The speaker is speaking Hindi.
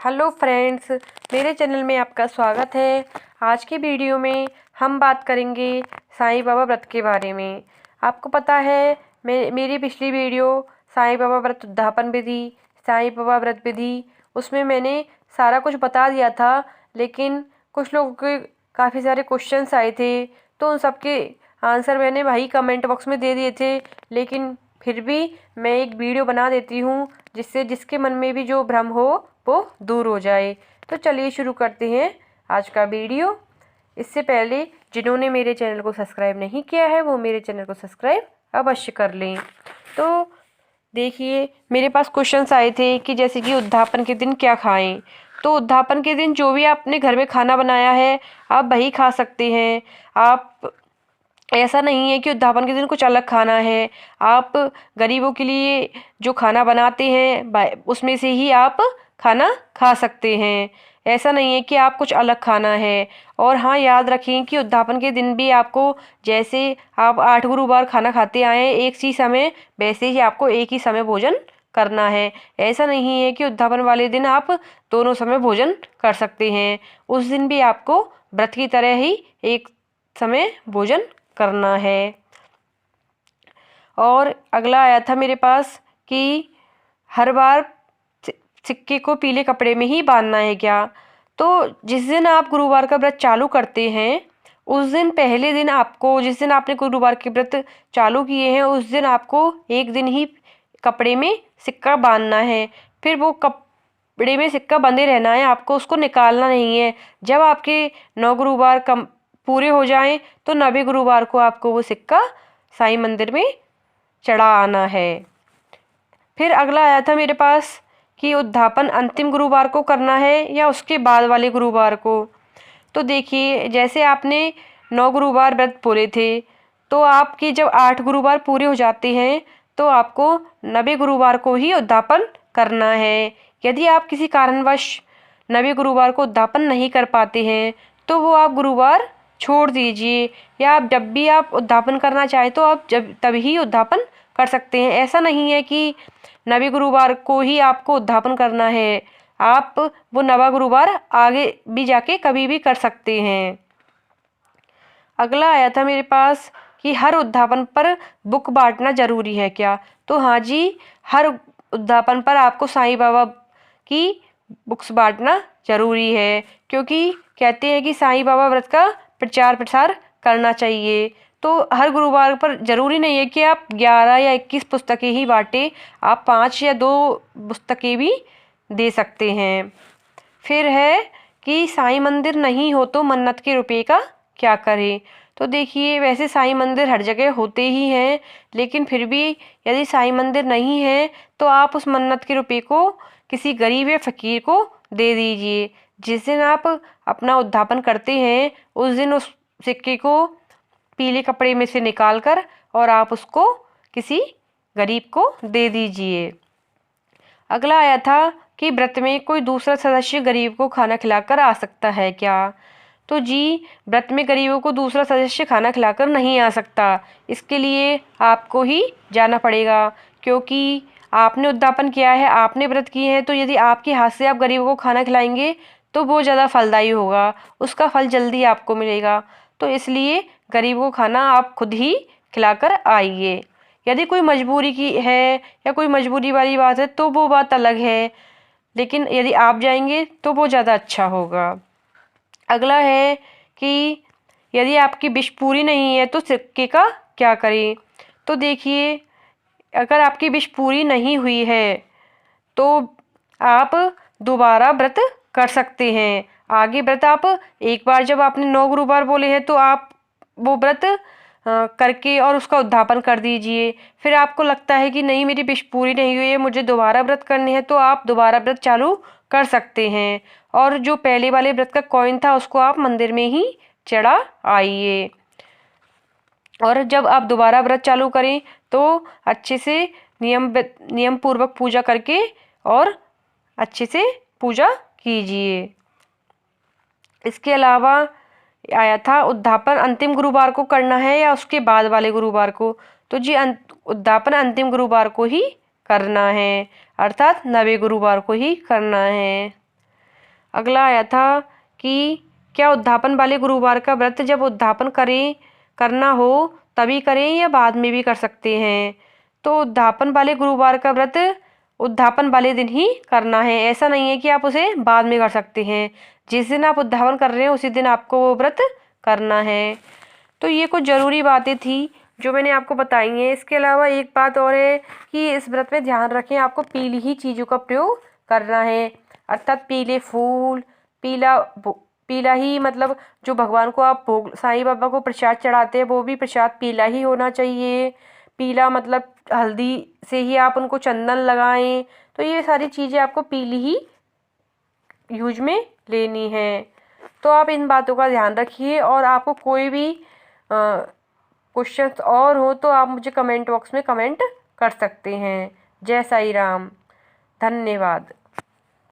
हेलो फ्रेंड्स, मेरे चैनल में आपका स्वागत है। आज की वीडियो में हम बात करेंगे साईं बाबा व्रत के बारे में। आपको पता है मेरी पिछली वीडियो साईं बाबा व्रत उद्यापन विधि, साईं बाबा व्रत विधि, उसमें मैंने सारा कुछ बता दिया था। लेकिन कुछ लोगों के काफ़ी सारे क्वेश्चंस आए थे, तो उन सब के आंसर मैंने वही कमेंट बॉक्स में दे दिए थे। लेकिन फिर भी मैं एक वीडियो बना देती हूँ जिससे जिसके मन में भी जो भ्रम हो वो दूर हो जाए। तो चलिए शुरू करते हैं आज का वीडियो। इससे पहले जिन्होंने मेरे चैनल को सब्सक्राइब नहीं किया है वो मेरे चैनल को सब्सक्राइब अवश्य कर लें। तो देखिए, मेरे पास क्वेश्चंस आए थे कि जैसे कि उद्यापन के दिन क्या खाएं। तो उद्यापन के दिन जो भी आपने घर में खाना बनाया है आप वही खा सकते हैं। आप ऐसा नहीं है कि उद्यापन के दिन कुछ अलग खाना है। आप गरीबों के लिए जो खाना बनाते हैं उसमें से ही आप खाना खा सकते हैं। ऐसा नहीं है कि आप कुछ अलग खाना है। और हाँ, याद रखें कि उद्यापन के दिन भी आपको, जैसे आप 8 गुरुवार खाना खाते आए हैं एक ही समय, वैसे ही आपको एक ही समय भोजन करना है। ऐसा नहीं है कि उद्यापन वाले दिन आप दोनों समय भोजन कर सकते हैं। उस दिन भी आपको व्रत की तरह ही एक समय भोजन करना है। और अगला आया था मेरे पास कि हर बार सिक्के को पीले कपड़े में ही बांधना है क्या। तो जिस दिन आप गुरुवार का व्रत चालू करते हैं उस दिन, पहले दिन आपको, जिस दिन आपने गुरुवार के व्रत चालू किए हैं उस दिन आपको एक दिन ही कपड़े में सिक्का बांधना है। फिर वो कपड़े में सिक्का बंधे रहना है, आपको उसको निकालना नहीं है। जब आपके 9 गुरुवार कम पूरे हो जाएं तो 9वें गुरुवार को आपको वो सिक्का साईं मंदिर में चढ़ा आना है। फिर अगला आया था मेरे पास कि उद्यापन अंतिम गुरुवार को करना है या उसके बाद वाले गुरुवार को। तो देखिए, जैसे आपने 9 गुरुवार व्रत बोले थे, तो आपके जब 8 गुरुवार पूरे हो जाते हैं तो आपको 9वें गुरुवार को ही उद्यापन करना है। यदि आप किसी कारणवश 9वें गुरुवार को उद्यापन नहीं कर पाते हैं तो वो आप गुरुवार छोड़ दीजिए, या आप जब भी आप उद्यापन करना चाहें तो आप जब तभी उद्यापन कर सकते हैं। ऐसा नहीं है कि 9वें गुरुवार को ही आपको उद्यापन करना है। आप वो 9वां गुरुवार आगे भी जाके कभी भी कर सकते हैं। अगला आया था मेरे पास कि हर उद्यापन पर बुक बांटना जरूरी है क्या। तो हाँ जी, हर उद्यापन पर आपको साईं बाबा की बुक्स बांटना जरूरी है, क्योंकि कहते हैं कि साईं बाबा व्रत का प्रचार प्रसार करना चाहिए। तो हर गुरुवार पर ज़रूरी नहीं है कि आप 11 या 21 पुस्तकें ही बांटें, आप 5 या 2 पुस्तकें भी दे सकते हैं। फिर है कि साईं मंदिर नहीं हो तो मन्नत के रुपए का क्या करें। तो देखिए, वैसे साईं मंदिर हर जगह होते ही हैं, लेकिन फिर भी यदि साईं मंदिर नहीं है तो आप उस मन्नत के रुपए को किसी गरीब या फकीर को दे दीजिए। जिस दिन आप अपना उद्यापन करते हैं उस दिन उस सिक्के को पीले कपड़े में से निकाल कर और आप उसको किसी गरीब को दे दीजिए। अगला आया था कि व्रत में कोई दूसरा सदस्य गरीब को खाना खिलाकर आ सकता है क्या। तो जी, व्रत में गरीबों को दूसरा सदस्य खाना खिलाकर नहीं आ सकता। इसके लिए आपको ही जाना पड़ेगा, क्योंकि आपने उद्यापन किया है, आपने व्रत किए हैं। तो यदि आपके हाथ से आप गरीबों को खाना खिलाएंगे तो वो ज़्यादा फलदायी होगा, उसका फल जल्दी आपको मिलेगा। तो इसलिए गरीबों को खाना आप खुद ही खिलाकर आइए। यदि कोई मजबूरी की है या कोई मजबूरी वाली बात है तो वो बात अलग है, लेकिन यदि आप जाएंगे तो वो ज़्यादा अच्छा होगा। अगला है कि यदि आपकी विश पूरी नहीं है तो सिक्के का क्या करें। तो देखिए, अगर आपकी विश पूरी नहीं हुई है तो आप दोबारा व्रत कर सकते हैं। आगे व्रत आप एक बार, जब आपने 9 गुरुवार बोले हैं तो आप वो व्रत करके और उसका उद्यापन कर दीजिए। फिर आपको लगता है कि नहीं, मेरी विश पूरी नहीं हुई है, मुझे दोबारा व्रत करनी है, तो आप दोबारा व्रत चालू कर सकते हैं। और जो पहले वाले व्रत का कॉइन था उसको आप मंदिर में ही चढ़ा आइए। और जब आप दोबारा व्रत चालू करें तो अच्छे से नियम पूर्वक पूजा करके और अच्छे से पूजा कीजिए। इसके अलावा आया था उद्यापन अंतिम गुरुवार को करना है या उसके बाद वाले गुरुवार को। तो जी, उद्यापन अंतिम गुरुवार को ही करना है, अर्थात 9वें गुरुवार को ही करना है। अगला आया था कि क्या उद्यापन वाले गुरुवार का व्रत जब उद्यापन करना हो तभी करें या बाद में भी कर सकते हैं। तो उद्यापन वाले गुरुवार का व्रत उद्यापन वाले दिन ही करना है, ऐसा नहीं है कि आप उसे बाद में कर सकते हैं। जिस दिन आप उद्यापन कर रहे हैं उसी दिन आपको वो व्रत करना है। तो ये कुछ ज़रूरी बातें थी जो मैंने आपको बताई हैं। इसके अलावा एक बात और है कि इस व्रत में ध्यान रखें, आपको पीली ही चीज़ों का प्रयोग करना है, अर्थात पीले फूल, पीला ही, मतलब जो भगवान को आप भोग साईं बाबा को प्रसाद चढ़ाते हैं वो भी प्रसाद पीला ही होना चाहिए। पीला मतलब हल्दी से ही आप उनको चंदन लगाएं। तो ये सारी चीज़ें आपको पीली ही यूज में लेनी है। तो आप इन बातों का ध्यान रखिए, और आपको कोई भी क्वेश्चंस और हो तो आप मुझे कमेंट बॉक्स में कमेंट कर सकते हैं। जय साईं राम। धन्यवाद।